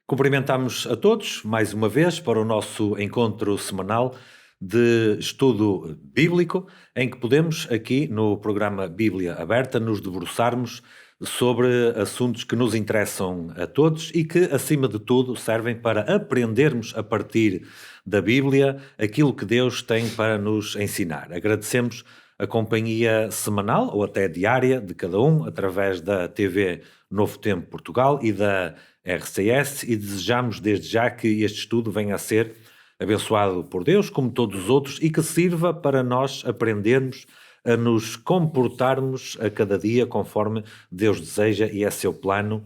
Cumprimentamos a todos mais uma vez para o nosso encontro semanal de estudo bíblico, em que podemos aqui no programa Bíblia Aberta nos debruçarmos sobre assuntos que nos interessam a todos e que, acima de tudo, servem para aprendermos a partir da Bíblia aquilo que Deus tem para nos ensinar. Agradecemos a companhia semanal ou até diária de cada um através da TV Novo Tempo Portugal e da RCS e desejamos desde já que este estudo venha a ser abençoado por Deus, como todos os outros, e que sirva para nós aprendermos a nos comportarmos a cada dia conforme Deus deseja e é seu plano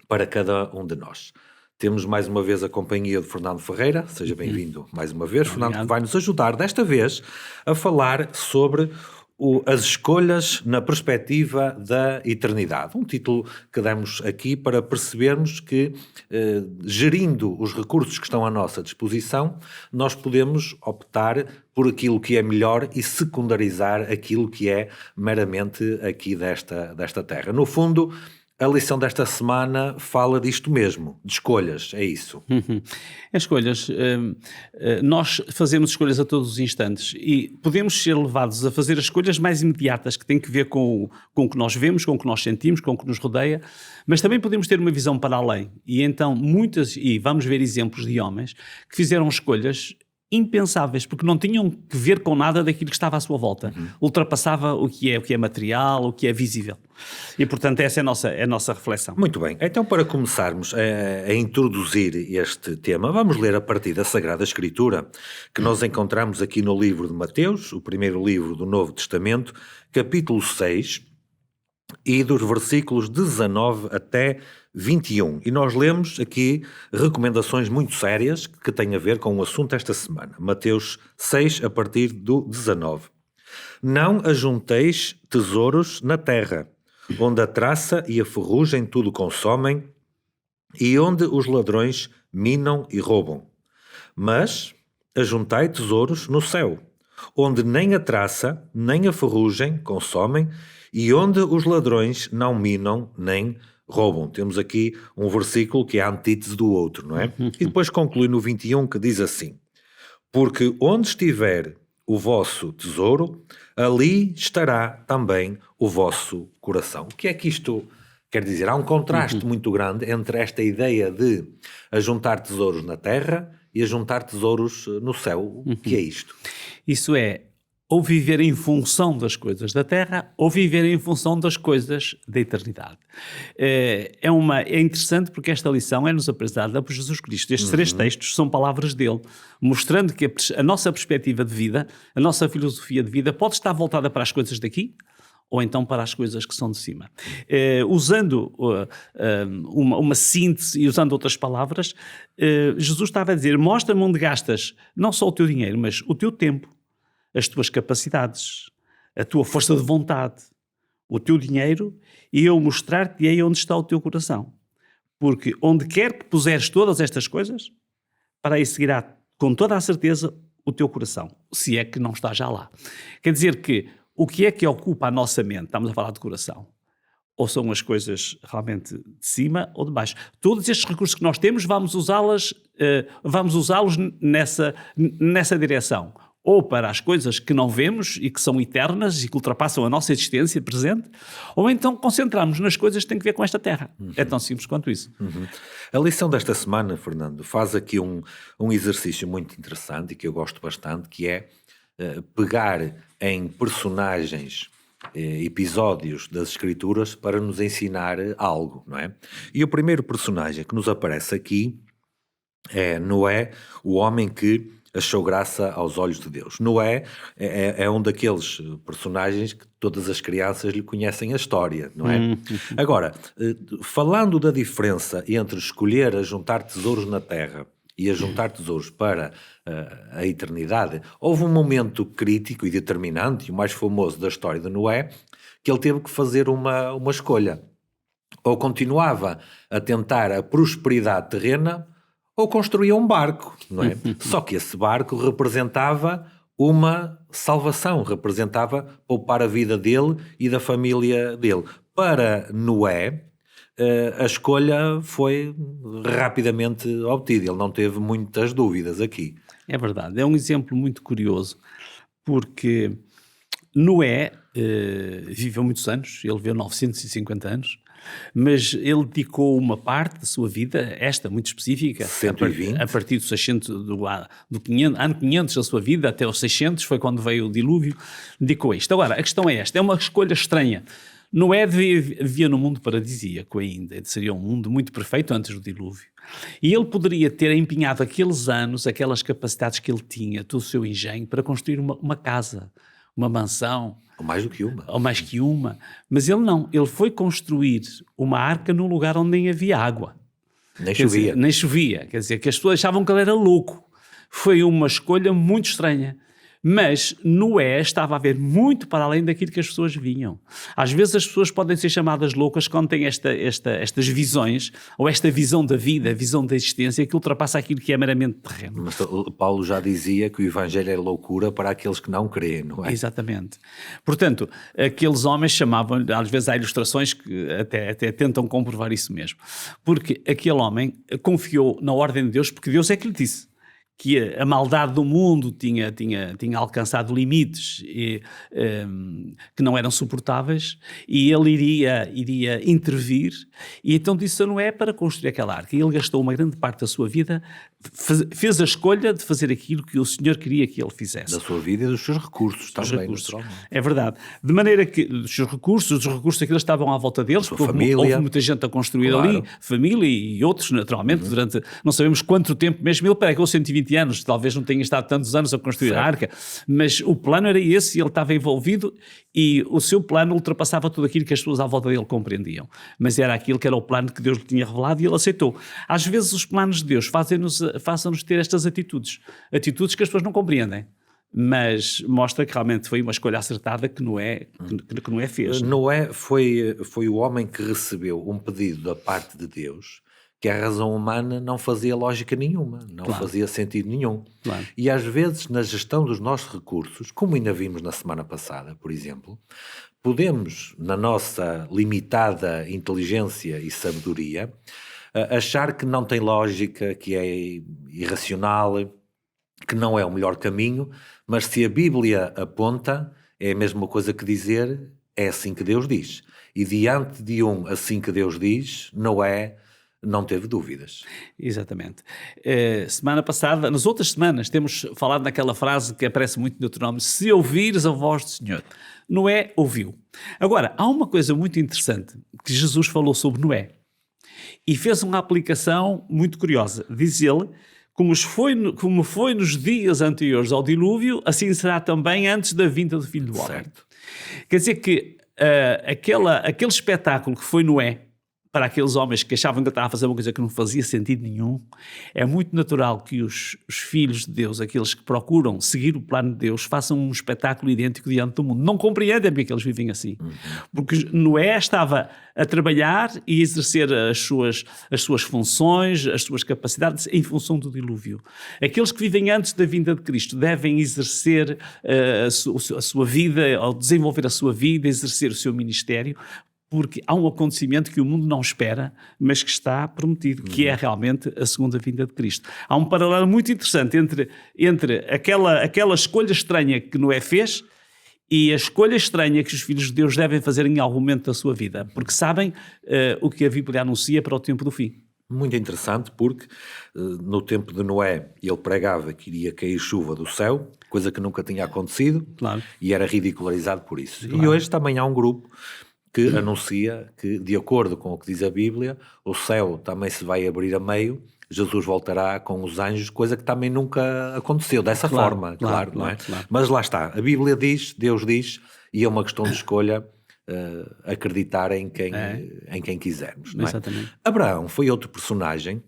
para cada um de nós. Temos mais uma vez a companhia de Fernando Ferreira, seja bem-vindo mais uma vez. Obrigado. Fernando, que vai nos ajudar desta vez a falar sobre as escolhas na perspectiva da eternidade. Um título que damos aqui para percebermos que, gerindo os recursos que estão à nossa disposição, nós podemos optar por aquilo que é melhor e secundarizar aquilo que é meramente aqui desta terra. No fundo, a lição desta semana fala disto mesmo, de escolhas, é isso. Escolhas. Nós fazemos escolhas a todos os instantes e podemos ser levados a fazer as escolhas mais imediatas, que têm que ver com o que nós vemos, com o que nós sentimos, com o que nos rodeia, mas também podemos ter uma visão para além. E então e vamos ver exemplos de homens que fizeram escolhas impensáveis, porque não tinham que ver com nada daquilo que estava à sua volta. Ultrapassava o que é material, o que é visível. E, portanto, essa é a nossa reflexão. Muito bem. Então, para começarmos a introduzir este tema, vamos ler a partir da Sagrada Escritura, que nós encontramos aqui no livro de Mateus, o primeiro livro do Novo Testamento, capítulo 6, e dos versículos 19 até 21. E nós lemos aqui recomendações muito sérias que têm a ver com o assunto esta semana. Mateus 6, a partir do 19. Não ajunteis tesouros na terra, onde a traça e a ferrugem tudo consomem, e onde os ladrões minam e roubam. Mas ajuntai tesouros no céu, onde nem a traça nem a ferrugem consomem, e onde os ladrões não minam nem roubam. Temos aqui um versículo que é a antítese do outro, não é? E depois conclui no 21 que diz assim: porque onde estiver o vosso tesouro, ali estará também o vosso coração. O que é que isto quer dizer? Há um contraste muito grande entre esta ideia de ajuntar tesouros na terra e ajuntar tesouros no céu. O que é isto? Isso é ou viver em função das coisas da terra, ou viver em função das coisas da eternidade. É interessante porque esta lição é-nos apresentada por Jesus Cristo. Estes três textos são palavras dele, mostrando que a nossa perspectiva de vida, a nossa filosofia de vida pode estar voltada para as coisas daqui, ou então para as coisas que são de cima. Usando uma síntese e usando outras palavras, Jesus estava a dizer: mostra-me onde gastas não só o teu dinheiro, mas o teu tempo, as tuas capacidades, a tua força de vontade, o teu dinheiro, e eu mostrar-te-ei onde está o teu coração. Porque onde quer que puseres todas estas coisas, para aí seguirá com toda a certeza o teu coração, se é que não está já lá. Quer dizer que o que é que ocupa a nossa mente? Estamos a falar de coração. Ou são as coisas realmente de cima ou de baixo. Todos estes recursos que nós temos, vamos usá-los nessa direção. Ou para as coisas que não vemos e que são eternas e que ultrapassam a nossa existência presente, ou então concentramos nas coisas que têm a ver com esta terra. É tão simples quanto isso. A lição desta semana, Fernando, faz aqui um exercício muito interessante e que eu gosto bastante, que é pegar em personagens, episódios das Escrituras para nos ensinar algo, não é? E o primeiro personagem que nos aparece aqui é Noé, o homem que achou graça aos olhos de Deus. Noé é um daqueles personagens que todas as crianças lhe conhecem a história, não é? Agora, falando da diferença entre escolher ajuntar tesouros na terra e ajuntar tesouros para a eternidade, houve um momento crítico e determinante, e o mais famoso da história de Noé, que ele teve que fazer uma escolha. Ou continuava a tentar a prosperidade terrena, ou construía um barco, não é? Só que esse barco representava uma salvação, representava poupar a vida dele e da família dele. Para Noé, a escolha foi rapidamente obtida. Ele não teve muitas dúvidas aqui. É verdade, é um exemplo muito curioso, porque Noé viveu muitos anos, ele viveu 950 anos, mas ele dedicou uma parte da sua vida, esta muito específica, 120. a partir do 600, do 500, ano 500 da sua vida até os 600, foi quando veio o dilúvio, dedicou a isto. Agora, a questão é esta, é uma escolha estranha. Noé vivia num mundo paradisíaco ainda, seria um mundo muito perfeito antes do dilúvio. E ele poderia ter empenhado aqueles anos, aquelas capacidades que ele tinha, todo o seu engenho, para construir uma casa, uma mansão. Ou mais do que uma. Ou mais que uma. Mas ele não, ele foi construir uma arca num lugar onde nem havia água. Nem chovia. Nem chovia, quer dizer, que as pessoas achavam que ele era louco. Foi uma escolha muito estranha. Mas Noé estava a ver muito para além daquilo que as pessoas vinham. Às vezes as pessoas podem ser chamadas loucas quando têm estas visões, ou esta visão da vida, a visão da existência, que ultrapassa aquilo que é meramente terreno. Mas Paulo já dizia que o Evangelho é loucura para aqueles que não creem, não é? Exatamente. Portanto, aqueles homens chamavam, às vezes há ilustrações que até tentam comprovar isso mesmo. Porque aquele homem confiou na ordem de Deus, porque Deus é que lhe disse que a maldade do mundo tinha alcançado limites que não eram suportáveis, e ele iria intervir, e então disse a Noé para construir aquela arca. E ele gastou uma grande parte da sua vida, fez a escolha de fazer aquilo que o Senhor queria que ele fizesse. Da sua vida e dos seus recursos também. É verdade. De maneira que os seus recursos daqueles estavam à volta deles, porque houve muita gente a construir ali, família e outros, naturalmente, durante, não sabemos quanto tempo, mesmo ele pegou 120 anos, talvez não tenha estado tantos anos a construir a arca, mas o plano era esse, e ele estava envolvido, e o seu plano ultrapassava tudo aquilo que as pessoas à volta dele compreendiam. Mas era aquilo que era o plano que Deus lhe tinha revelado, e ele aceitou. Às vezes os planos de Deus façam-nos ter estas atitudes que as pessoas não compreendem, mas mostra que realmente foi uma escolha acertada que Noé fez. Noé foi o homem que recebeu um pedido da parte de Deus que a razão humana não fazia lógica nenhuma, não fazia sentido nenhum. Claro. E às vezes, na gestão dos nossos recursos, como ainda vimos na semana passada, por exemplo, podemos, na nossa limitada inteligência e sabedoria, achar que não tem lógica, que é irracional, que não é o melhor caminho, mas se a Bíblia aponta, é a mesma coisa que dizer, é assim que Deus diz. E diante de assim que Deus diz, Noé não teve dúvidas. Exatamente. Semana passada, nas outras semanas, temos falado naquela frase que aparece muito no Deuteronômio: se ouvires a voz do Senhor. Noé ouviu. Agora, há uma coisa muito interessante que Jesus falou sobre Noé e fez uma aplicação muito curiosa. Diz ele: como foi nos dias anteriores ao dilúvio, assim será também antes da vinda do Filho do Homem. Certo. Quer dizer que aquele espetáculo que foi Noé, para aqueles homens que achavam que ele estava a fazer uma coisa que não fazia sentido nenhum, é muito natural que os filhos de Deus, aqueles que procuram seguir o plano de Deus, façam um espetáculo idêntico diante do mundo. Não compreendem porque é que eles vivem assim. Porque Noé estava a trabalhar e exercer as suas funções, as suas capacidades em função do dilúvio. Aqueles que vivem antes da vinda de Cristo devem exercer a sua vida, ou desenvolver a sua vida, exercer o seu ministério, porque há um acontecimento que o mundo não espera, mas que está prometido, que é realmente a segunda vinda de Cristo. Há um paralelo muito interessante entre aquela escolha estranha que Noé fez e a escolha estranha que os filhos de Deus devem fazer em algum momento da sua vida, porque sabem o que a Bíblia anuncia para o tempo do fim. Muito interessante, porque no tempo de Noé ele pregava que iria cair chuva do céu, coisa que nunca tinha acontecido, Claro. E era ridicularizado por isso. Claro. E hoje também há um grupo que anuncia que, de acordo com o que diz a Bíblia, o céu também se vai abrir a meio, Jesus voltará com os anjos, coisa que também nunca aconteceu dessa forma, claro, não é? Claro. Mas lá está, a Bíblia diz, Deus diz, e é uma questão de escolha acreditar em quem quisermos, não é? Exatamente. Abraão foi outro personagem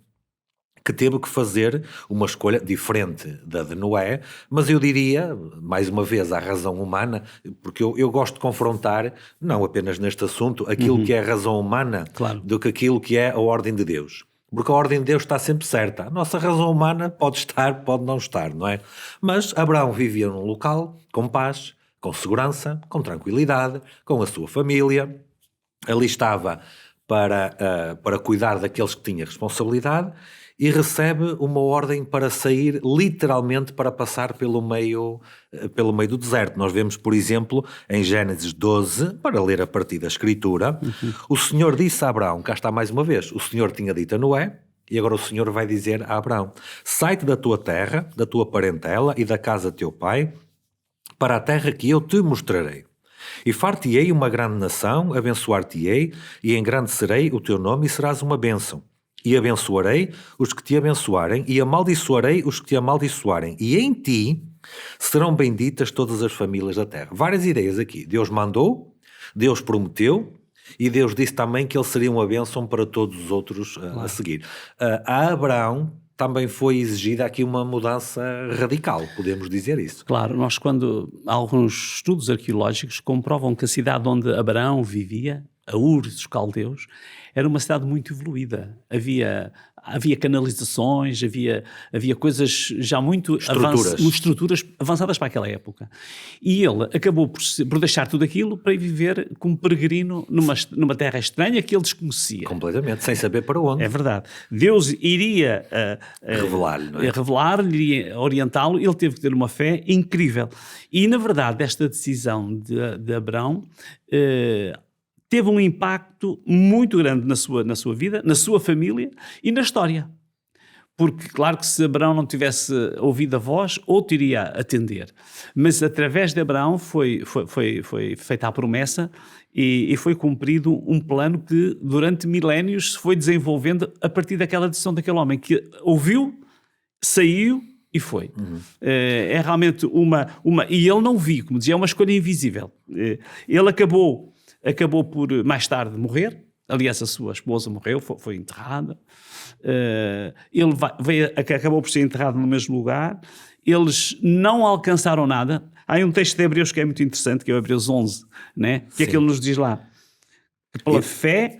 que teve que fazer uma escolha diferente da de Noé, mas eu diria, mais uma vez, a razão humana, porque eu gosto de confrontar, não apenas neste assunto, aquilo que é a razão humana, do que aquilo que é a ordem de Deus. Porque a ordem de Deus está sempre certa. A nossa razão humana pode estar, pode não estar, não é? Mas Abraão vivia num local com paz, com segurança, com tranquilidade, com a sua família. Ali estava para cuidar daqueles que tinha responsabilidade e recebe uma ordem para sair literalmente para passar pelo meio do deserto. Nós vemos, por exemplo, em Gênesis 12, para ler a partir da Escritura, o Senhor disse a Abraão, cá está mais uma vez, o Senhor tinha dito a Noé, e agora o Senhor vai dizer a Abraão, sai-te da tua terra, da tua parentela e da casa de teu pai, para a terra que eu te mostrarei. E far-te-ei uma grande nação, abençoar-te-ei, e engrandecerei o teu nome e serás uma bênção. E abençoarei os que te abençoarem, e amaldiçoarei os que te amaldiçoarem. E em ti serão benditas todas as famílias da terra. Várias ideias aqui. Deus mandou, Deus prometeu, e Deus disse também que ele seria uma bênção para todos os outros a seguir. A Abraão também foi exigida aqui uma mudança radical, podemos dizer isso. Claro, nós quando alguns estudos arqueológicos comprovam que a cidade onde Abraão vivia, a Ur dos Caldeus, era uma cidade muito evoluída. Havia canalizações, havia coisas já muito estruturas avançadas para aquela época. E ele acabou por deixar tudo aquilo para ir viver como peregrino numa terra estranha que ele desconhecia. Completamente, sem saber para onde. É verdade. Deus iria revelar-lhe, não é? Revelar-lhe, iria orientá-lo, ele teve que ter uma fé incrível. E, na verdade, esta decisão de Abraão teve um impacto muito grande na sua vida, na sua família e na história. Porque, claro que se Abraão não tivesse ouvido a voz, outro iria atender. Mas através de Abraão foi feita a promessa e foi cumprido um plano que durante milénios se foi desenvolvendo a partir daquela decisão daquele homem que ouviu, saiu e foi. É realmente uma... E ele não viu, como dizia, é uma escolha invisível. Ele acabou por, mais tarde, morrer. Aliás, a sua esposa morreu, foi enterrada. Ele acabou por ser enterrado no mesmo lugar. Eles não alcançaram nada. Há um texto de Hebreus que é muito interessante, que é o Hebreus 11, né? Que é que ele nos diz lá. Que pela fé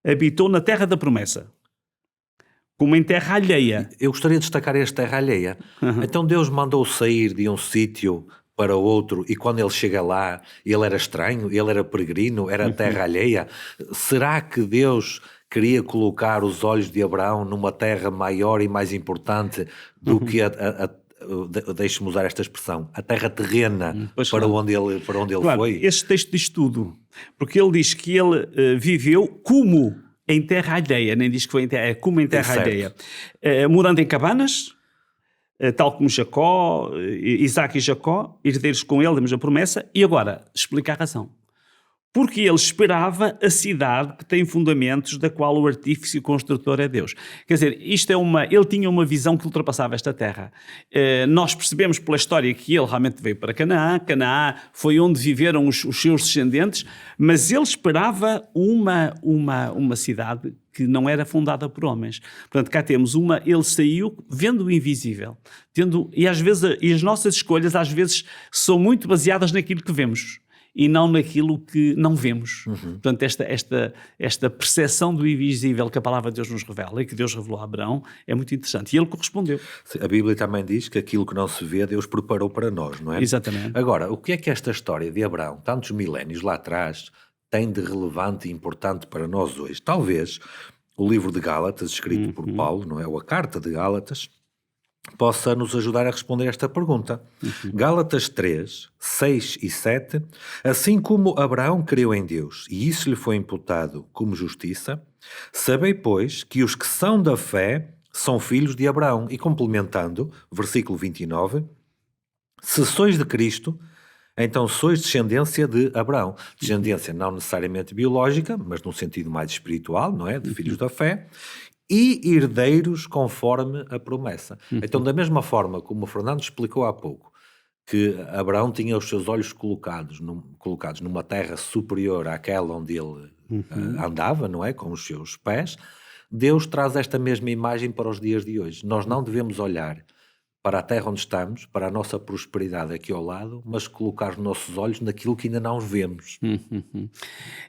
habitou na terra da promessa, como em terra alheia. Eu gostaria de destacar esta terra alheia. Então Deus mandou sair de um sítio para outro, e quando ele chega lá, ele era estranho, ele era peregrino, era terra alheia. Será que Deus queria colocar os olhos de Abraão numa terra maior e mais importante do que deixe-me usar esta expressão, a terra terrena para onde ele claro, foi? Este texto diz tudo, porque ele diz que ele viveu como em terra alheia, nem diz que foi em terra, é como em terra alheia, morando em cabanas, tal como Jacó, Isaac e Jacó, herdeiros com ele, temos a promessa. E agora, explica a razão. Porque ele esperava a cidade que tem fundamentos, da qual o artífice e o construtor é Deus. Quer dizer, ele tinha uma visão que ultrapassava esta terra. Nós percebemos pela história que ele realmente veio para Canaã. Canaã foi onde viveram os seus descendentes, mas ele esperava uma cidade que não era fundada por homens. Portanto, cá temos ele saiu vendo o invisível. E às vezes, as nossas escolhas às vezes são muito baseadas naquilo que vemos e não naquilo que não vemos. Portanto, esta percepção do invisível que a palavra de Deus nos revela e que Deus revelou a Abraão é muito interessante. E ele correspondeu. A Bíblia também diz que aquilo que não se vê, Deus preparou para nós, não é? Exatamente. Agora, o que é que esta história de Abraão, tantos milénios lá atrás, tem de relevante e importante para nós hoje? Talvez o livro de Gálatas, escrito por Paulo, não é? Ou a carta de Gálatas, possa nos ajudar a responder esta pergunta. Gálatas 3, 6 e 7. Assim como Abraão creu em Deus e isso lhe foi imputado como justiça, sabei, pois, que os que são da fé são filhos de Abraão. E complementando, versículo 29, se sois de Cristo, então sois descendência de Abraão. Descendência não necessariamente biológica, mas num sentido mais espiritual, não é? De filhos da fé. E herdeiros conforme a promessa. Então, da mesma forma como o Fernando explicou há pouco, que Abraão tinha os seus olhos colocados numa terra superior àquela onde ele andava, não é? Com os seus pés, Deus traz esta mesma imagem para os dias de hoje. Nós não devemos olhar para a terra onde estamos, para a nossa prosperidade aqui ao lado, mas colocar os nossos olhos naquilo que ainda não vemos.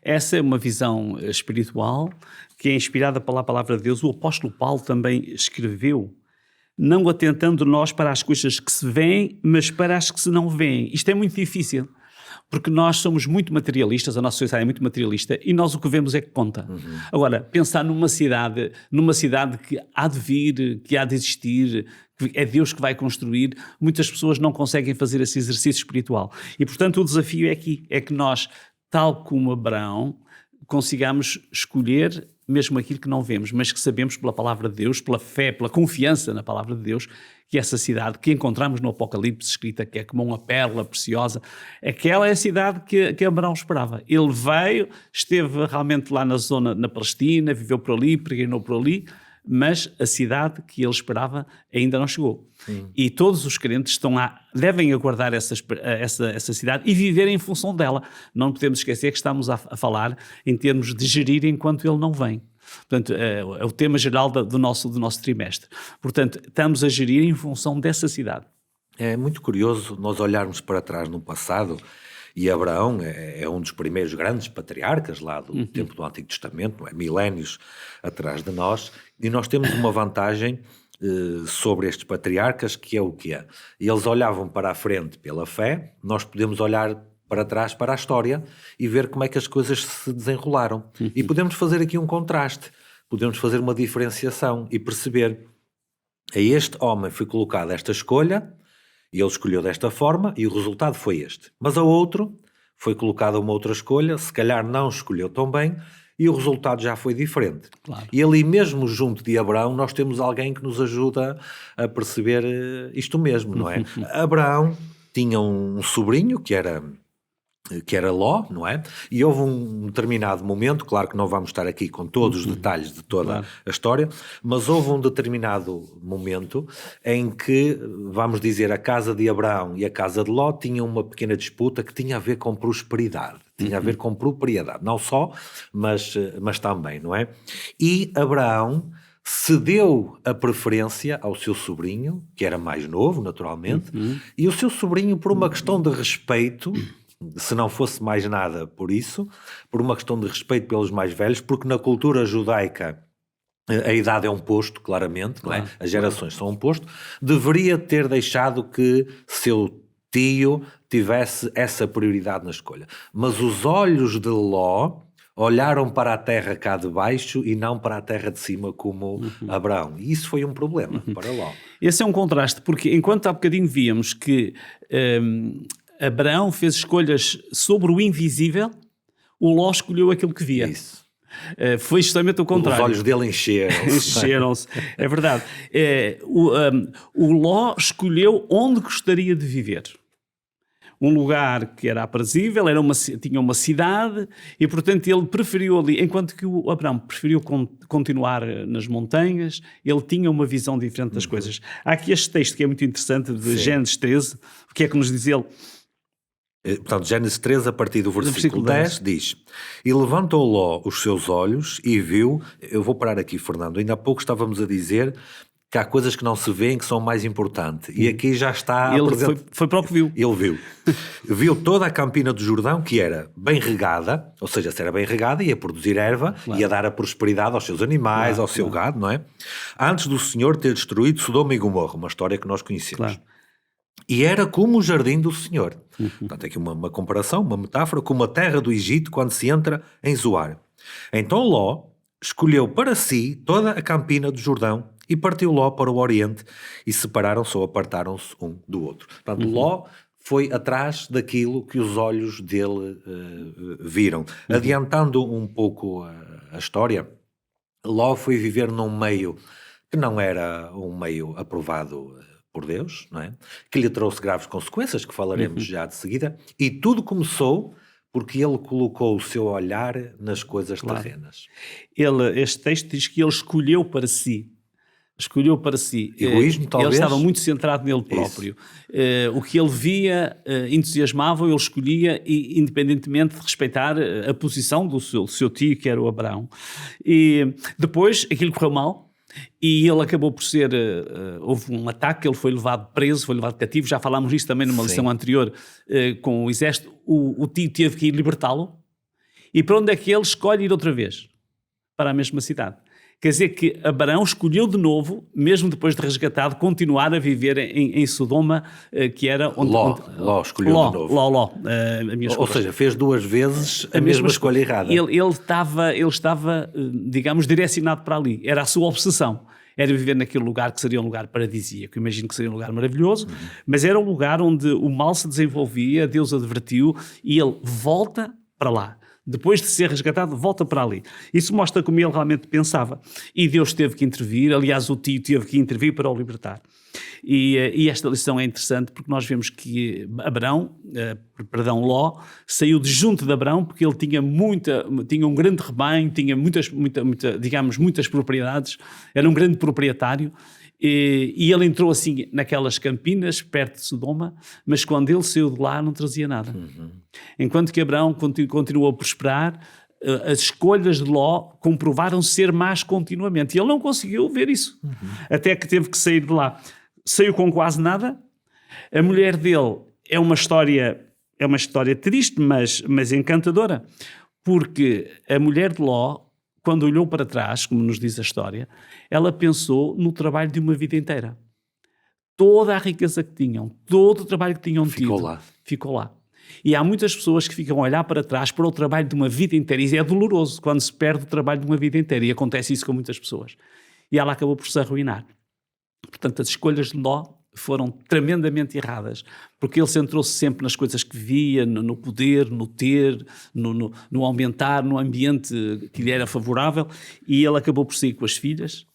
Essa é uma visão espiritual que é inspirada pela palavra de Deus. O apóstolo Paulo também escreveu, não atentando nós para as coisas que se veem, mas para as que se não veem. Isto é muito difícil, Porque nós somos muito materialistas, a nossa sociedade é muito materialista e nós o que vemos é que conta. Agora, pensar numa cidade que há de vir, que há de existir, que é Deus que vai construir, muitas pessoas não conseguem fazer esse exercício espiritual. E, portanto, o desafio é aqui, é que nós, tal como Abraão, consigamos escolher mesmo aquilo que não vemos, mas que sabemos pela palavra de Deus, pela fé, pela confiança na palavra de Deus, que essa cidade que encontramos no Apocalipse escrita, que é como uma pérola preciosa, aquela é a cidade que Abraão esperava. Ele veio, esteve realmente lá na zona, na Palestina, viveu por ali, peregrinou por ali, mas a cidade que ele esperava ainda não chegou. E todos os crentes devem aguardar essa cidade e viver em função dela. Não podemos esquecer que estamos a falar em termos de gerir enquanto ele não vem. Portanto, é o tema geral do nosso trimestre. Portanto, estamos a gerir em função dessa cidade. É muito curioso nós olharmos para trás no passado, e Abraão é um dos primeiros grandes patriarcas lá do tempo do Antigo Testamento, não é? Milénios atrás de nós, e nós temos uma vantagem sobre estes patriarcas, que é o quê? Eles olhavam para a frente pela fé, nós podemos olhar para trás para a história e ver como é que as coisas se desenrolaram. E podemos fazer aqui um contraste, podemos fazer uma diferenciação e perceber, a este homem foi colocada esta escolha, e ele escolheu desta forma e o resultado foi este. Mas ao outro foi colocada uma outra escolha, se calhar não escolheu tão bem e o resultado já foi diferente. Claro. E ali mesmo junto de Abraão nós temos alguém que nos ajuda a perceber isto mesmo, não é? Abraão tinha um sobrinho que era Ló, não é? E houve um determinado momento, claro que não vamos estar aqui com todos os detalhes de toda a história, mas houve um determinado momento em que, vamos dizer, a casa de Abraão e a casa de Ló tinham uma pequena disputa que tinha a ver com prosperidade, tinha a ver com propriedade, não só, mas também, não é? E Abraão cedeu a preferência ao seu sobrinho, que era mais novo, naturalmente, e o seu sobrinho, por uma questão de respeito, se não fosse mais nada por isso, por uma questão de respeito pelos mais velhos, porque na cultura judaica a idade é um posto, claramente, não é? As gerações são um posto, deveria ter deixado que seu tio tivesse essa prioridade na escolha. Mas os olhos de Ló olharam para a terra cá de baixo e não para a terra de cima como Abraão. E isso foi um problema para Ló. Esse é um contraste, porque enquanto há bocadinho víamos que Abraão fez escolhas sobre o invisível, o Ló escolheu aquilo que via. Isso. Foi justamente o contrário. Os olhos dele encheram-se. Encheram-se, é verdade. O Ló escolheu onde gostaria de viver. Um lugar que era aprazível, tinha uma cidade, e portanto ele preferiu ali, enquanto que o Abraão preferiu continuar nas montanhas, ele tinha uma visão diferente das coisas. Há aqui este texto que é muito interessante, de Gênesis 13, o que é que nos diz ele? Portanto, Gênesis 13, a partir do versículo 10, diz: E levantou Ló os seus olhos e viu... Eu vou parar aqui, Fernando. Ainda há pouco estávamos a dizer que há coisas que não se veem que são mais importantes. E aqui já está... Ele foi para o que viu. Ele viu. Viu toda a campina do Jordão, que era bem regada, ou seja, se era bem regada, ia produzir erva, ia dar a prosperidade aos seus animais, ao seu gado, não é? Antes do Senhor ter destruído Sodoma e Gomorra, uma história que nós conhecemos. E era como o jardim do Senhor. Portanto, aqui uma comparação, uma metáfora, como a terra do Egito quando se entra em Zoar. Então Ló escolheu para si toda a campina do Jordão e partiu Ló para o Oriente e separaram-se ou apartaram-se um do outro. Portanto, Ló foi atrás daquilo que os olhos dele viram. Adiantando um pouco a história, Ló foi viver num meio que não era um meio aprovado por Deus, não é? Que lhe trouxe graves consequências, que falaremos já de seguida, e tudo começou porque ele colocou o seu olhar nas coisas terrenas. Este texto diz que ele escolheu para si. Escolheu para si. Egoísmo, talvez? Ele estava muito centrado nele próprio. O que ele via entusiasmava, ele escolhia, independentemente de respeitar a posição do seu tio, que era o Abraão. E depois aquilo correu mal. E ele acabou por ser, houve um ataque, ele foi levado preso, foi levado cativo, já falámos nisso também numa lição anterior com o exército, o tio teve que ir libertá-lo, e para onde é que ele escolhe ir outra vez? Para a mesma cidade. Quer dizer que Abraão escolheu de novo, mesmo depois de resgatado, continuar a viver em Sodoma, que era onde... Ló escolheu de novo. Ló. Ou seja, fez 2 vezes a mesma escolha errada. Ele estava, digamos, direcionado para ali. Era a sua obsessão. Era viver naquele lugar que seria um lugar paradisíaco. Imagino que seria um lugar maravilhoso, mas era um lugar onde o mal se desenvolvia, Deus advertiu, e ele volta para lá. Depois de ser resgatado, volta para ali. Isso mostra como ele realmente pensava. E Deus teve que intervir, aliás, o tio teve que intervir para o libertar. E esta lição é interessante porque nós vemos que Ló, saiu de junto de Abrão porque ele tinha um grande rebanho, tinha muitas propriedades, era um grande proprietário. E ele entrou assim naquelas campinas, perto de Sodoma, mas quando ele saiu de lá não trazia nada. Enquanto que Abraão continuou a prosperar, as escolhas de Ló comprovaram ser más continuamente. E ele não conseguiu ver isso, até que teve que sair de lá. Saiu com quase nada. A mulher dele é uma história triste, mas encantadora, porque a mulher de Ló, quando olhou para trás, como nos diz a história, ela pensou no trabalho de uma vida inteira. Toda a riqueza que tinham, todo o trabalho que tinham tido, ficou lá. E há muitas pessoas que ficam a olhar para trás para o trabalho de uma vida inteira. E é doloroso quando se perde o trabalho de uma vida inteira. E acontece isso com muitas pessoas. E ela acabou por se arruinar. Portanto, as escolhas de Ló foram tremendamente erradas, porque ele centrou-se sempre nas coisas que via, no poder, no ter, no aumentar, no ambiente que lhe era favorável, e ele acabou por sair com as filhas,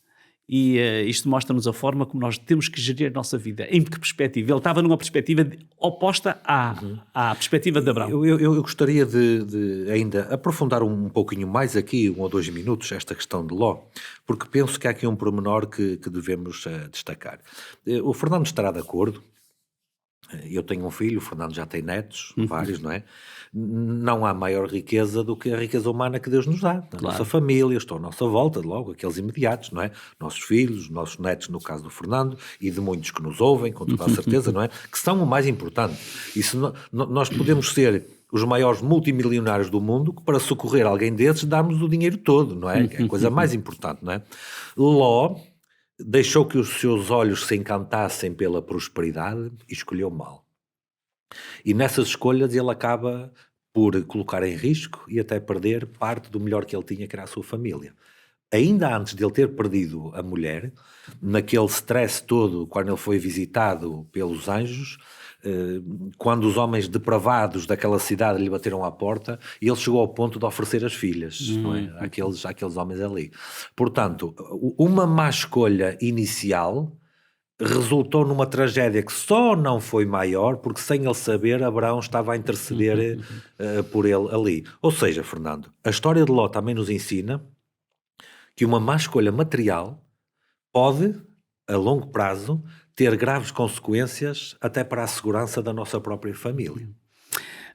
e isto mostra-nos a forma como nós temos que gerir a nossa vida. Em que perspectiva? Ele estava numa perspectiva oposta à perspectiva de Abraão. Eu gostaria de ainda aprofundar um pouquinho mais aqui, 1 ou 2 minutos, esta questão de Ló, porque penso que há aqui um pormenor que devemos destacar. O Fernando estará de acordo. Eu tenho um filho, o Fernando já tem netos, vários, não é? Não há maior riqueza do que a riqueza humana que Deus nos dá. A nossa família, estão à nossa volta, logo, aqueles imediatos, não é? Nossos filhos, nossos netos, no caso do Fernando, e de muitos que nos ouvem, com toda a certeza, não é? Que são o mais importante. Nós podemos ser os maiores multimilionários do mundo, que para socorrer alguém desses damos o dinheiro todo, não é? É a coisa mais importante, não é? Ló deixou que os seus olhos se encantassem pela prosperidade e escolheu mal. E nessas escolhas ele acaba por colocar em risco e até perder parte do melhor que ele tinha, que era a sua família. Ainda antes de ele ter perdido a mulher, naquele stress todo, quando ele foi visitado pelos anjos, quando os homens depravados daquela cidade lhe bateram à porta, ele chegou ao ponto de oferecer as filhas, não é? àqueles homens ali. Portanto, uma má escolha inicial resultou numa tragédia que só não foi maior, porque sem ele saber, Abraão estava a interceder por ele ali. Ou seja, Fernando, a história de Ló também nos ensina que uma má escolha material pode, a longo prazo, ter graves consequências até para a segurança da nossa própria família.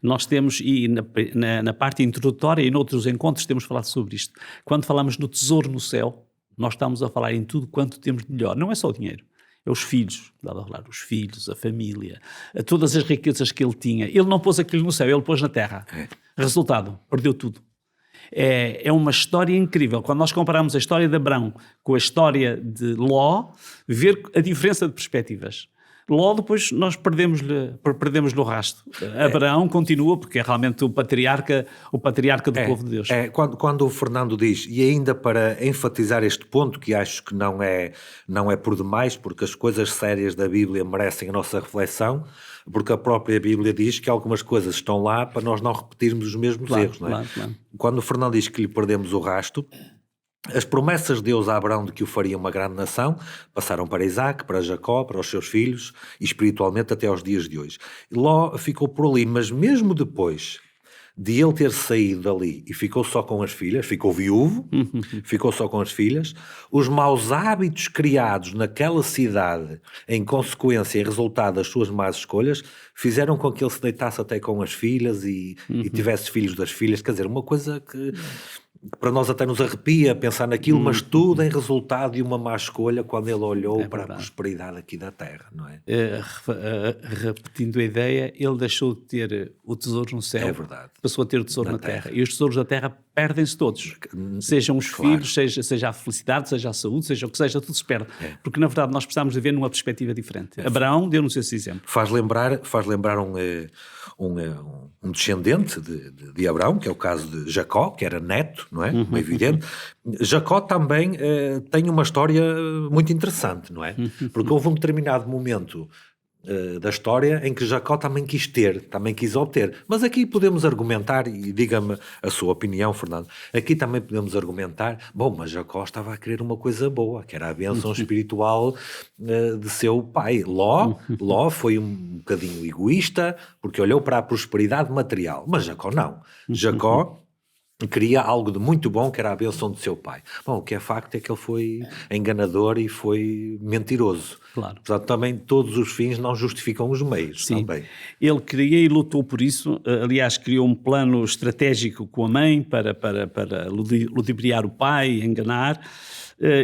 Nós temos, e na parte introdutória e noutros encontros temos falado sobre isto, quando falamos no tesouro no céu, nós estamos a falar em tudo quanto temos de melhor. Não é só o dinheiro, é os filhos, dava a falar, os filhos, a família, todas as riquezas que ele tinha. Ele não pôs aquilo no céu, ele pôs na terra. Resultado, perdeu tudo. É uma história incrível. Quando nós comparamos a história de Abraão com a história de Ló, ver a diferença de perspectivas. Ló, depois nós perdemos-lhe o rastro. Abraão continua, porque é realmente o patriarca do povo de Deus. Quando o Fernando diz, e ainda para enfatizar este ponto, que acho que não é por demais, porque as coisas sérias da Bíblia merecem a nossa reflexão, porque a própria Bíblia diz que algumas coisas estão lá para nós não repetirmos os mesmos erros, não é? Claro. Quando o Fernando diz que lhe perdemos o rastro, as promessas de Deus a Abraão de que o faria uma grande nação passaram para Isaac, para Jacó, para os seus filhos e espiritualmente até aos dias de hoje. E Ló ficou por ali, mas mesmo depois de ele ter saído dali e ficou só com as filhas, ficou viúvo, ficou só com as filhas, os maus hábitos criados naquela cidade em consequência e resultado das suas más escolhas fizeram com que ele se deitasse até com as filhas e tivesse filhos das filhas, quer dizer, uma coisa que para nós até nos arrepia pensar naquilo, mas tudo em resultado de uma má escolha quando ele olhou para a prosperidade aqui da terra, não é? Repetindo a ideia, ele deixou de ter o tesouro no céu, passou a ter o tesouro na terra. E os tesouros da terra perdem-se todos. Sejam os filhos, seja a felicidade, seja a saúde, seja o que seja, tudo se perde. Porque, na verdade, nós precisamos de ver numa perspectiva diferente. Abraão deu-nos esse exemplo. Faz lembrar um descendente de Abraão, que é o caso de Jacó, que era neto, não é? Como é evidente. Jacó também tem uma história muito interessante, não é? Porque houve um determinado momento da história em que Jacó também quis obter. Mas aqui podemos argumentar, e diga-me a sua opinião, Fernando, aqui também podemos argumentar, mas Jacó estava a querer uma coisa boa, que era a bênção espiritual de seu pai. Ló foi um bocadinho egoísta, porque olhou para a prosperidade material, mas Jacó não. Jacó queria algo de muito bom, que era a bênção de seu pai. O que é facto é que ele foi enganador e foi mentiroso. Claro. Portanto, também todos os fins não justificam os meios. Sim. Também. Ele queria e lutou por isso. Aliás, criou um plano estratégico com a mãe para ludibriar o pai, enganar.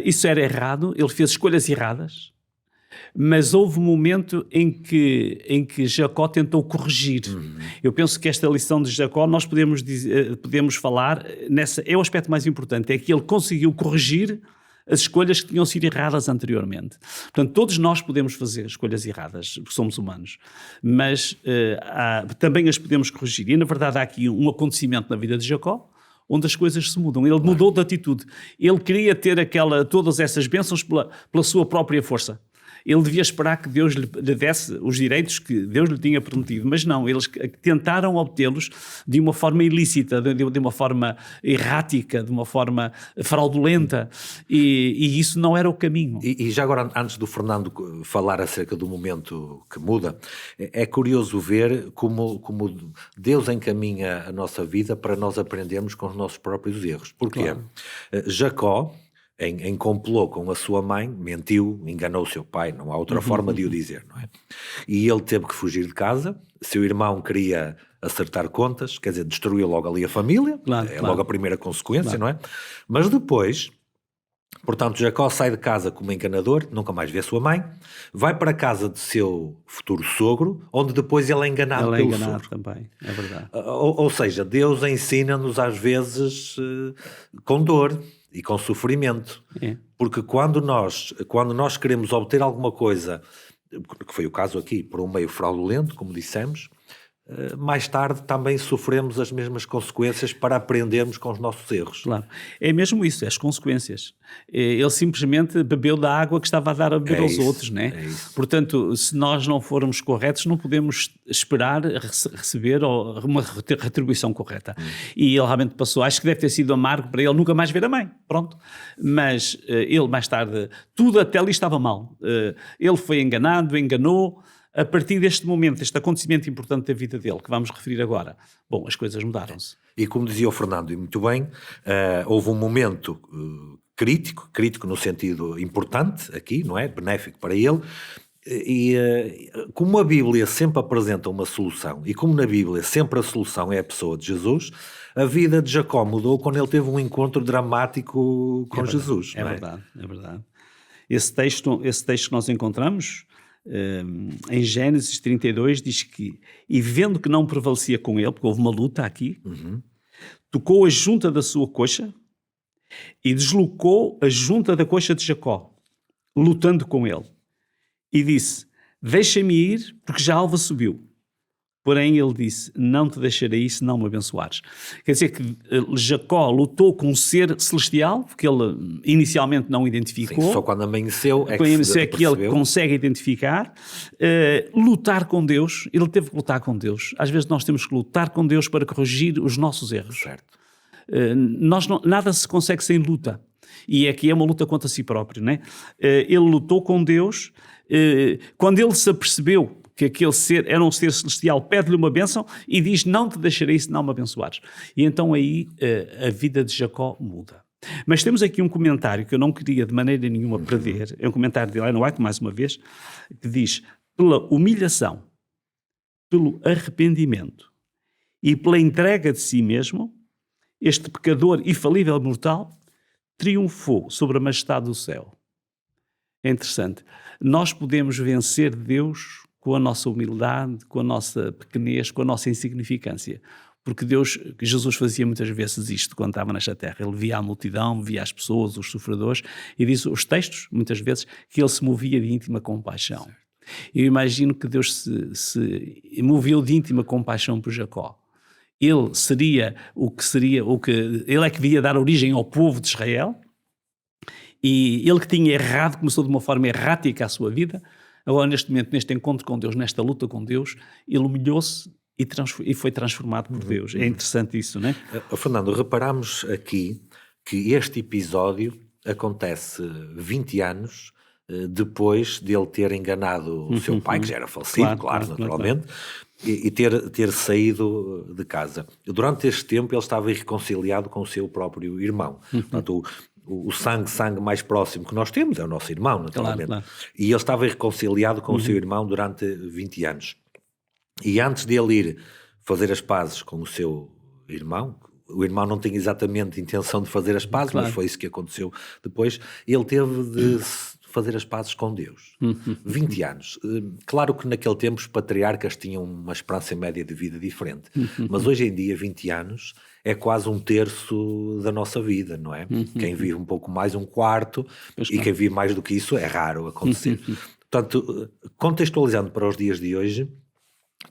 Isso era errado. Ele fez escolhas erradas. Mas houve um momento em que Jacó tentou corrigir. Eu penso que esta lição de Jacó, nós podemos falar, é o aspecto mais importante, é que ele conseguiu corrigir as escolhas que tinham sido erradas anteriormente. Portanto, todos nós podemos fazer escolhas erradas, porque somos humanos, mas também as podemos corrigir. E, na verdade, há aqui um acontecimento na vida de Jacó, onde as coisas se mudam. Ele mudou de atitude. Ele queria ter todas essas bênçãos pela sua própria força. Ele devia esperar que Deus lhe desse os direitos que Deus lhe tinha prometido, mas não, eles tentaram obtê-los de uma forma ilícita, de uma forma errática, de uma forma fraudulenta, e isso não era o caminho. E já agora, antes do Fernando falar acerca do momento que muda, é curioso ver como Deus encaminha a nossa vida para nós aprendermos com os nossos próprios erros. Porquê? Claro. Jacó, em complô com a sua mãe, mentiu, enganou o seu pai, não há outra forma de o dizer, não é? E ele teve que fugir de casa, seu irmão queria acertar contas, quer dizer, destruiu logo ali a família, logo a primeira consequência, não é? Mas depois, portanto, Jacó sai de casa como enganador, nunca mais vê a sua mãe, vai para a casa de seu futuro sogro, onde depois ele é enganado pelo sogro. Também, é verdade. Ou seja, Deus ensina-nos às vezes com dor e com sofrimento, porque quando nós queremos obter alguma coisa, que foi o caso aqui, por um meio fraudulento, como dissemos, mais tarde também sofremos as mesmas consequências para aprendermos com os nossos erros. Claro, é mesmo isso, as consequências. Ele simplesmente bebeu da água que estava a dar a beber aos outros, não é? Portanto, se nós não formos corretos, não podemos esperar receber uma retribuição correta. E ele realmente passou, acho que deve ter sido amargo para ele nunca mais ver a mãe, pronto. Mas ele mais tarde, tudo até ali estava mal. Ele foi enganado, enganou. A partir deste momento, este acontecimento importante da vida dele, que vamos referir agora, as coisas mudaram-se. E como dizia o Fernando, e muito bem, houve um momento crítico no sentido importante aqui, não é? Benéfico para ele, e como a Bíblia sempre apresenta uma solução, e como na Bíblia sempre a solução é a pessoa de Jesus, a vida de Jacó mudou quando ele teve um encontro dramático com Jesus. É verdade. Esse texto que nós encontramos em Gênesis 32 diz que, e vendo que não prevalecia com ele, porque houve uma luta aqui, tocou a junta da sua coxa e deslocou a junta da coxa de Jacó, lutando com ele, e disse: deixa-me ir, porque já a alva subiu. Porém ele disse: não te deixarei ir se não me abençoares. Quer dizer que Jacó lutou com um ser celestial, porque ele inicialmente não identificou. Sim, só quando amanheceu é que ele consegue identificar. Lutar com Deus, ele teve que lutar com Deus. Às vezes nós temos que lutar com Deus para corrigir os nossos erros. Certo. Nada se consegue sem luta. E aqui é uma luta contra si próprio, não é? Ele lutou com Deus. Quando ele se apercebeu que aquele ser era um ser celestial, pede-lhe uma bênção e diz: não te deixarei se não me abençoares. E então aí a vida de Jacó muda. Mas temos aqui um comentário que eu não queria de maneira nenhuma perder, é um comentário de Ellen White, mais uma vez, que diz: pela humilhação, pelo arrependimento e pela entrega de si mesmo, este pecador e falível mortal triunfou sobre a majestade do céu. É interessante. Nós podemos vencer Deus com a nossa humildade, com a nossa pequenez, com a nossa insignificância. Porque Jesus fazia muitas vezes isto quando estava nesta terra. Ele via a multidão, via as pessoas, os sofredores, e diz os textos, muitas vezes, que ele se movia de íntima compaixão. Certo. Eu imagino que Deus se moveu de íntima compaixão por Jacó. Ele ele é que devia dar origem ao povo de Israel, e ele que tinha errado, começou de uma forma errática a sua vida. Agora, neste momento, neste encontro com Deus, nesta luta com Deus, ele humilhou-se e foi transformado por Deus. É interessante isso, não é? Fernando, reparamos aqui que este episódio acontece 20 anos depois de ele ter enganado o seu pai, que já era falecido, claro, naturalmente, e ter saído de casa. Durante este tempo ele estava irreconciliado com o seu próprio irmão. Portanto, o sangue mais próximo que nós temos é o nosso irmão, naturalmente. Claro. E ele estava irreconciliado com o seu irmão durante 20 anos. E antes de ele ir fazer as pazes com o seu irmão, o irmão não tinha exatamente intenção de fazer as pazes, mas foi isso que aconteceu depois, ele teve de fazer as pazes com Deus. 20 anos. Claro que naquele tempo os patriarcas tinham uma esperança média de vida diferente, mas hoje em dia 20 anos é quase um terço da nossa vida, não é? Quem vive um pouco mais, um quarto, e quem vive mais do que isso é raro acontecer. Portanto, contextualizando para os dias de hoje,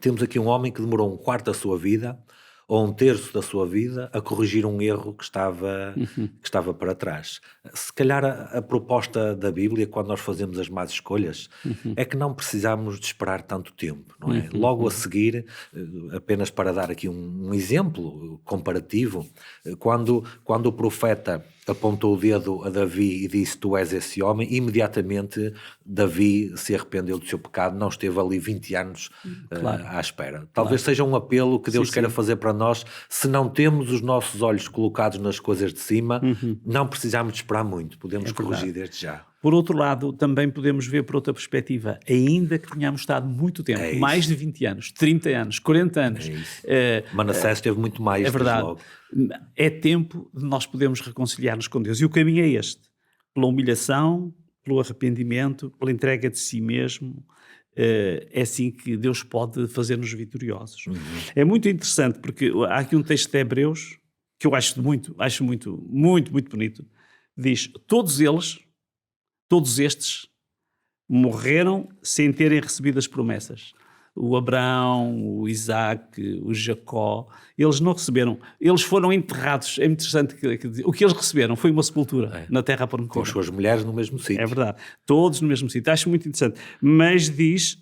temos aqui um homem que demorou um quarto da sua vida, ou um terço da sua vida, a corrigir um erro que estava para trás. Se calhar a proposta da Bíblia, quando nós fazemos as más escolhas, é que não precisamos de esperar tanto tempo, não é? Logo a seguir, apenas para dar aqui um exemplo comparativo, quando o profeta apontou o dedo a Davi e disse: tu és esse homem, imediatamente Davi se arrependeu do seu pecado, não esteve ali 20 anos à espera. Talvez seja um apelo que Deus queira fazer para nós. Se não temos os nossos olhos colocados nas coisas de cima, não precisamos de esperar muito, podemos corrigir desde já. Por outro lado, também podemos ver por outra perspectiva, ainda que tenhamos estado muito tempo, mais de 20 anos, 30 anos, 40 anos. Manassés teve muito mais. É verdade. Logo. É tempo de nós podermos reconciliar-nos com Deus. E o caminho é este. Pela humilhação, pelo arrependimento, pela entrega de si mesmo. É assim que Deus pode fazer-nos vitoriosos. É muito interessante, porque há aqui um texto de Hebreus, que eu acho muito bonito. Diz: todos estes morreram sem terem recebido as promessas. O Abraão, o Isaac, o Jacó, eles não receberam. Eles foram enterrados. É interessante que o que eles receberam foi uma sepultura na terra prometida. Com as suas mulheres no mesmo sítio. É verdade. Todos no mesmo sítio. Acho muito interessante. Mas diz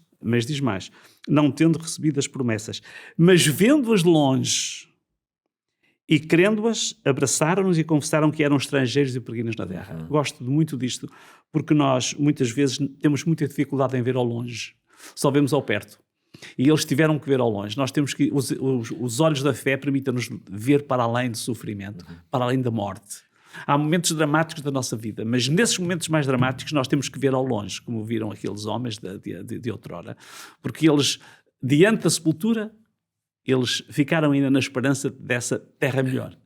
mais. Não tendo recebido as promessas, mas vendo-as de longe e querendo-as, abraçaram-nos e confessaram que eram estrangeiros e peregrinos na terra. Gosto muito disto, porque nós muitas vezes temos muita dificuldade em ver ao longe. Só vemos ao perto. E eles tiveram que ver ao longe. Nós temos que... Os olhos da fé permitem-nos ver para além do sofrimento, para além da morte. Há momentos dramáticos da nossa vida, mas nesses momentos mais dramáticos nós temos que ver ao longe, como viram aqueles homens de outrora, porque eles, diante da sepultura, eles ficaram ainda na esperança dessa terra melhor.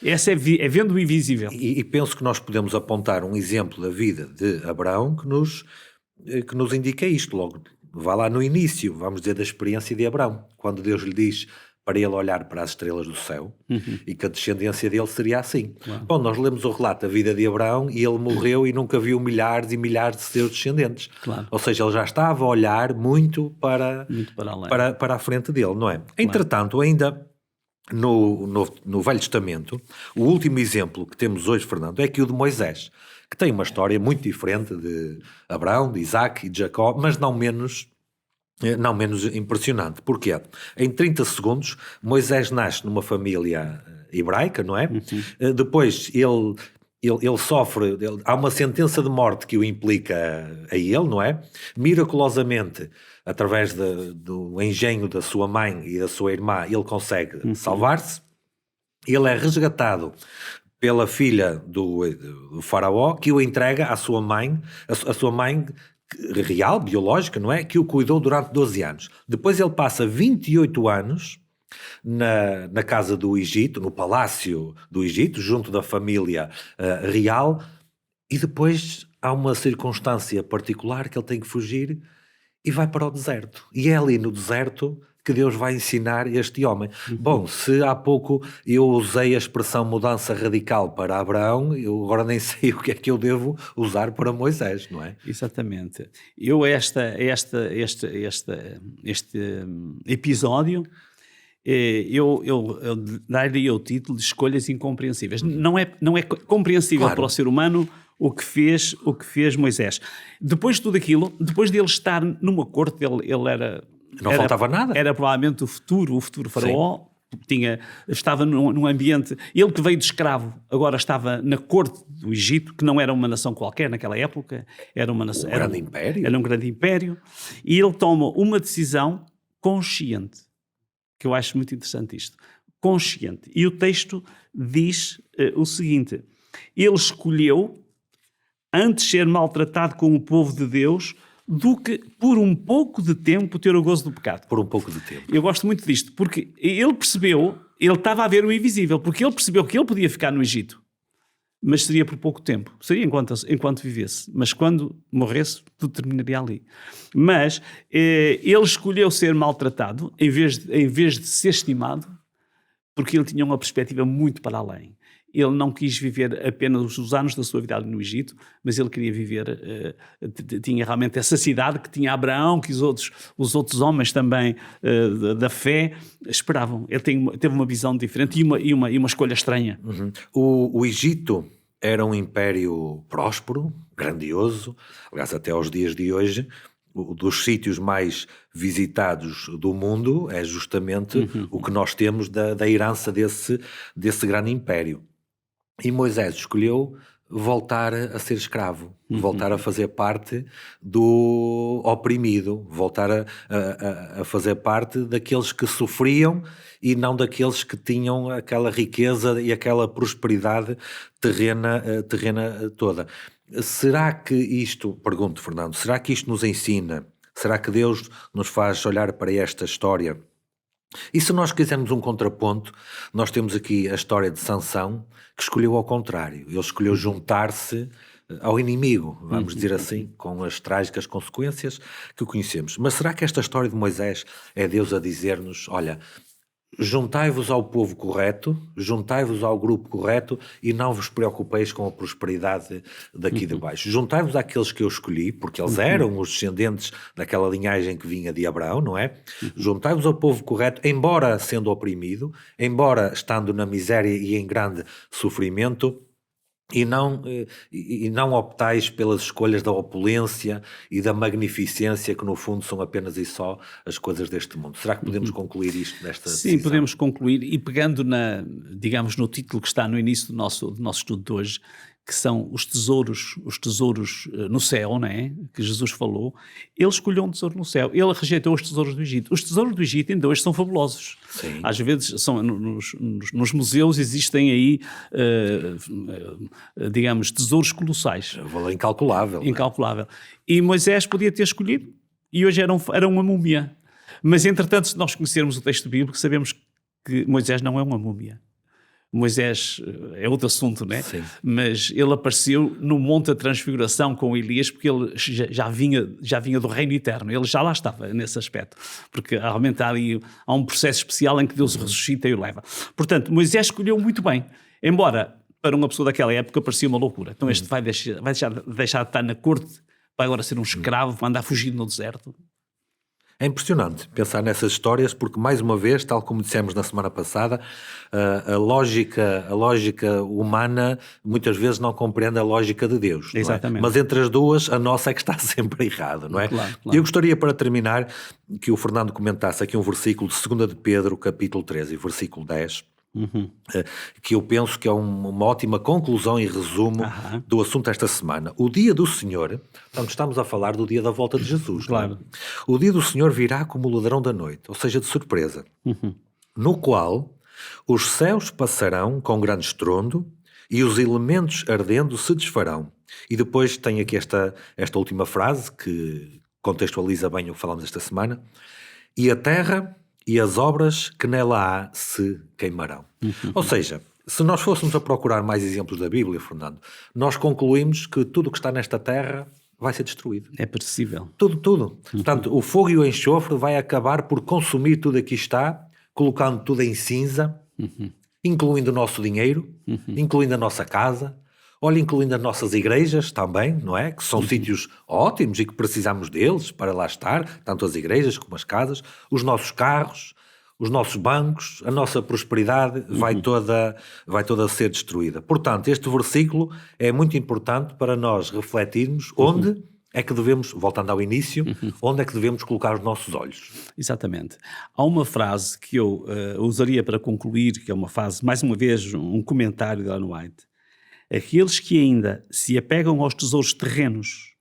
Essa é vendo o invisível. E penso que nós podemos apontar um exemplo da vida de Abraão que nos indica isto. Logo, vá lá no início, vamos dizer, da experiência de Abraão, quando Deus lhe diz para ele olhar para as estrelas do céu e que a descendência dele seria assim. Bom, nós lemos o relato da vida de Abraão e ele morreu e nunca viu milhares e milhares de seus descendentes. Ou seja, ele já estava a olhar muito para a frente dele, não é? Entretanto, ainda no Velho Testamento, o último exemplo que temos hoje, Fernando, é que o de Moisés, que tem uma história muito diferente de Abraão, de Isaac e de Jacó, mas não menos impressionante. Porquê? Em 30 segundos, Moisés nasce numa família hebraica, não é? Depois ele sofre, há uma sentença de morte que o implica a ele, não é? Miraculosamente, através do engenho da sua mãe e da sua irmã, ele consegue salvar-se. Ele é resgatado pela filha do faraó, que o entrega à sua mãe, a sua mãe real, biológica, não é? Que o cuidou durante 12 anos. Depois ele passa 28 anos na casa do Egito, no palácio do Egito, junto da família real, e depois há uma circunstância particular que ele tem que fugir e vai para o deserto. E é ali no deserto que Deus vai ensinar este homem. Bom, se há pouco eu usei a expressão mudança radical para Abraão, eu agora nem sei o que é que eu devo usar para Moisés, não é? Exatamente. Eu este episódio, eu daria o título de escolhas incompreensíveis. Não é compreensível Claro. para o ser humano o que fez Moisés. Depois de tudo aquilo, depois de ele estar numa corte, ele era... Não faltava nada. Era provavelmente o futuro faraó. Estava num ambiente... Ele que veio de escravo, agora estava na corte do Egito, que não era uma nação qualquer naquela época. Era uma nação... grande império. Era um grande império. E ele toma uma decisão consciente, que eu acho muito interessante isto. Consciente. E o texto diz o seguinte: ele escolheu antes ser maltratado com o povo de Deus do que por um pouco de tempo ter o gozo do pecado. Por um pouco de tempo. Eu gosto muito disto, porque ele percebeu, ele estava a ver o invisível, porque ele percebeu que ele podia ficar no Egito, mas seria por pouco tempo, seria enquanto vivesse, mas quando morresse tudo terminaria ali. Mas ele escolheu ser maltratado em vez de ser estimado, porque ele tinha uma perspectiva muito para além. Ele não quis viver apenas os anos da sua vida ali no Egito, mas ele queria viver, tinha realmente essa cidade que tinha Abraão, que os outros homens também da fé esperavam. Ele teve uma visão diferente e uma escolha estranha. Uhum. O Egito era um império próspero, grandioso, aliás até aos dias de hoje, dos sítios mais visitados do mundo é justamente o que nós temos da herança desse grande império. E Moisés escolheu voltar a ser escravo, voltar a fazer parte do oprimido, voltar a fazer parte daqueles que sofriam e não daqueles que tinham aquela riqueza e aquela prosperidade terrena toda. Será que isto, pergunto Fernando, será que isto nos ensina? Será que Deus nos faz olhar para esta história? E se nós quisermos um contraponto, nós temos aqui a história de Sansão, que escolheu ao contrário. Ele escolheu juntar-se ao inimigo, vamos dizer assim, com as trágicas consequências que conhecemos. Mas será que esta história de Moisés é Deus a dizer-nos, olha, juntai-vos ao povo correto, juntai-vos ao grupo correto e não vos preocupeis com a prosperidade daqui de baixo. Juntai-vos àqueles que eu escolhi, porque eles eram os descendentes daquela linhagem que vinha de Abraão, não é? Juntai-vos ao povo correto, embora sendo oprimido, embora estando na miséria e em grande sofrimento, e não optais pelas escolhas da opulência e da magnificência, que no fundo são apenas e só as coisas deste mundo. Será que podemos concluir isto desta Sim, decisão? podemos concluir, e pegando digamos, no título que está no início do nosso estudo de hoje, que são os tesouros no céu, não é? Que Jesus falou. Ele escolheu um tesouro no céu. Ele rejeitou os tesouros do Egito. Os tesouros do Egito ainda hoje são fabulosos. Sim. Às vezes nos museus existem aí, digamos, tesouros colossais. Valor incalculável. Incalculável. E Moisés podia ter escolhido, e hoje era uma múmia. Mas, entretanto, se nós conhecermos o texto bíblico, sabemos que Moisés não é uma múmia. Moisés é outro assunto, não é? Sim. Mas ele apareceu no Monte da Transfiguração com Elias, porque ele já vinha do reino eterno. Ele já lá estava nesse aspecto. Porque realmente há um processo especial em que Deus o ressuscita e o leva. Portanto, Moisés escolheu muito bem. Embora, para uma pessoa daquela época, parecia uma loucura. Então este vai deixar de estar na corte, vai agora ser um escravo, vai andar fugido no deserto. É impressionante pensar nessas histórias porque, mais uma vez, tal como dissemos na semana passada, a lógica humana muitas vezes não compreende a lógica de Deus. Exatamente. Não é? Mas entre as duas, a nossa é que está sempre errada, não é? Claro. Eu gostaria, para terminar, que o Fernando comentasse aqui um versículo de 2 de Pedro, capítulo 13, versículo 10, que eu penso que é uma ótima conclusão e resumo do assunto esta semana. O dia do Senhor, portanto estamos a falar do dia da volta de Jesus. Claro. Não é? O dia do Senhor virá como o ladrão da noite, ou seja, de surpresa, no qual os céus passarão com grande estrondo e os elementos ardendo se desfarão. E depois tem aqui esta última frase que contextualiza bem o que falamos esta semana. E a terra e as obras que nela há se queimarão. Ou seja, se nós fôssemos a procurar mais exemplos da Bíblia, Fernando, nós concluímos que tudo o que está nesta terra vai ser destruído. É perecível. Tudo. Portanto, o fogo e o enxofre vai acabar por consumir tudo aqui está, colocando tudo em cinza, incluindo o nosso dinheiro, incluindo a nossa casa, olha, incluindo as nossas igrejas também, não é? Que são sítios ótimos e que precisamos deles para lá estar, tanto as igrejas como as casas, os nossos carros, os nossos bancos, a nossa prosperidade vai toda ser destruída. Portanto, este versículo é muito importante para nós refletirmos onde é que devemos, voltando ao início, onde é que devemos colocar os nossos olhos. Exatamente. Há uma frase que eu usaria para concluir, que é uma frase, mais uma vez, um comentário de Ellen White. Aqueles que ainda se apegam aos tesouros terrenos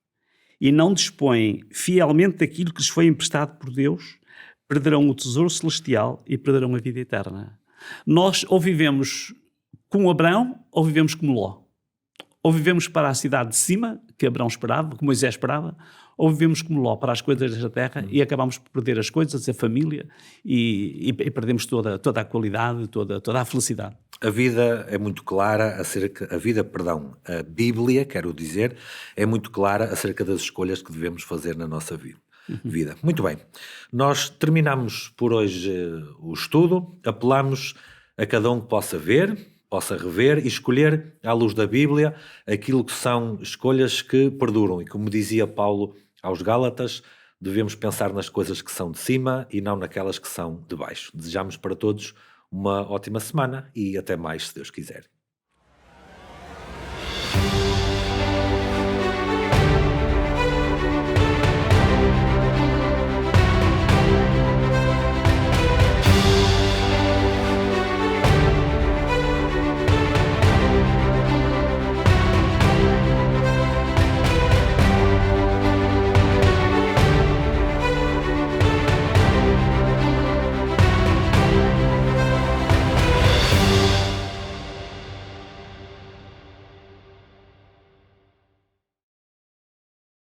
e não dispõem fielmente daquilo que lhes foi emprestado por Deus, perderão o tesouro celestial e perderão a vida eterna. Nós ou vivemos como Abraão ou vivemos como Ló. Ou vivemos para a cidade de cima, que Abraão esperava, que Moisés esperava, ou vivemos como Ló para as coisas desta terra e acabamos por perder as coisas, a família e perdemos toda a qualidade, toda a felicidade. A vida é muito clara a Bíblia, quero dizer, é muito clara acerca das escolhas que devemos fazer na nossa vida. Muito bem. Nós terminamos por hoje o estudo, apelamos a cada um que possa ver, possa rever e escolher, à luz da Bíblia, aquilo que são escolhas que perduram. E como dizia Paulo aos Gálatas, devemos pensar nas coisas que são de cima e não naquelas que são de baixo. Desejamos para todos uma ótima semana e até mais, se Deus quiser.